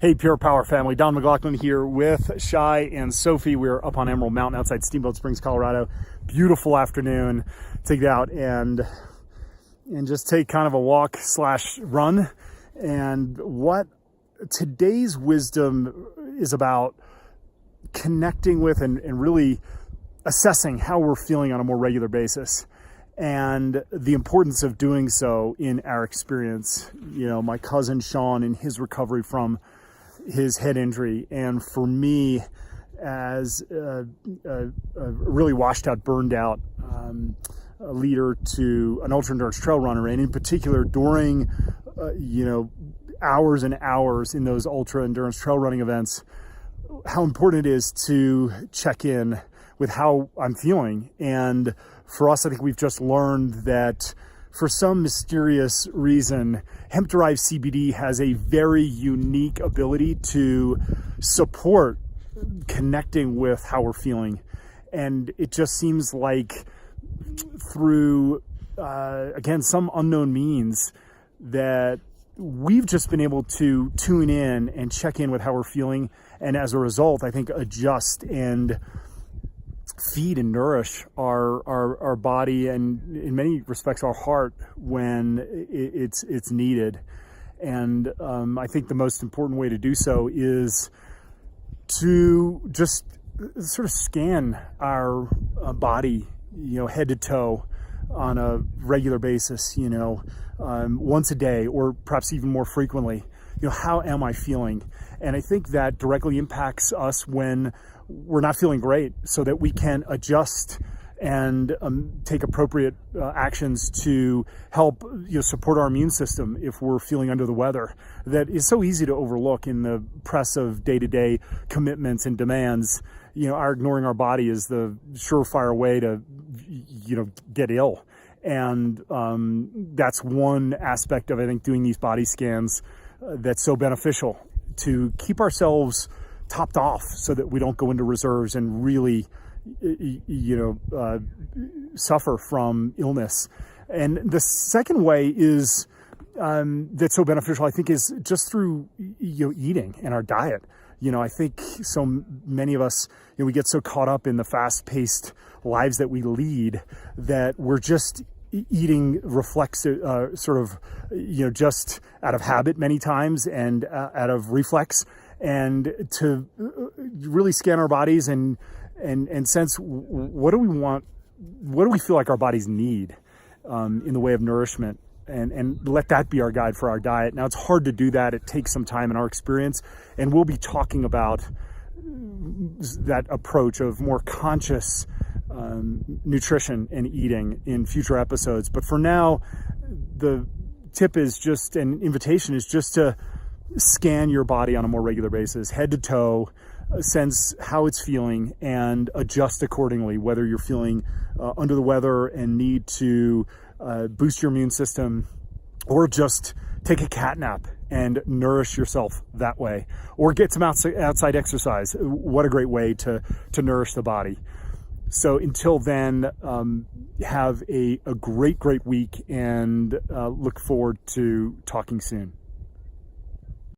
Hey, Pure Power family, Don McLaughlin here with Shai and Sophie. We're up on Emerald Mountain outside Steamboat Springs, Colorado. Beautiful afternoon to get out and just take kind of a walk / run. And what today's wisdom is about connecting with and really assessing how we're feeling on a more regular basis, and the importance of doing so in our experience. You know, my cousin Sean in his recovery from his head injury, and for me as a really washed out, burned out a leader to an ultra endurance trail runner, and in particular during hours and hours in those ultra endurance trail running events, how important it is to check in with how I'm feeling. And for us, I think we've just learned that for some mysterious reason, hemp-derived CBD has a very unique ability to support connecting with how we're feeling. And it just seems like through, again, some unknown means that we've just been able to tune in and check in with how we're feeling. And as a result, I think adjust and feed and nourish our body, and in many respects our heart, when it's needed. And I think the most important way to do so is to just sort of scan our body, head to toe on a regular basis, once a day, or perhaps even more frequently. How am I feeling? And I think that directly impacts us when we're not feeling great, so that we can adjust and take appropriate actions to help support our immune system if we're feeling under the weather. That is so easy to overlook in the press of day-to-day commitments and demands. Our ignoring our body is the surefire way to get ill. And that's one aspect of, I think, doing these body scans that's so beneficial, to keep ourselves topped off so that we don't go into reserves and really, suffer from illness. And the second way is that's so beneficial, I think, is just through eating and our diet. I think so many of us, we get so caught up in the fast-paced lives that we lead that we're just eating reflexive, just out of habit many times and out of reflex. And to really scan our bodies and sense, what do we want, what do we feel like our bodies need in the way of nourishment, and let that be our guide for our diet. Now, it's hard to do that. It takes some time in our experience, and we'll be talking about that approach of more conscious nutrition and eating in future episodes. But for now, the tip is just, an invitation is just to scan your body on a more regular basis, head to toe, sense how it's feeling, and adjust accordingly, whether you're feeling under the weather and need to boost your immune system, or just take a cat nap and nourish yourself that way, or get some outside exercise. What a great way to nourish the body. So until then, have a great week, and look forward to talking soon.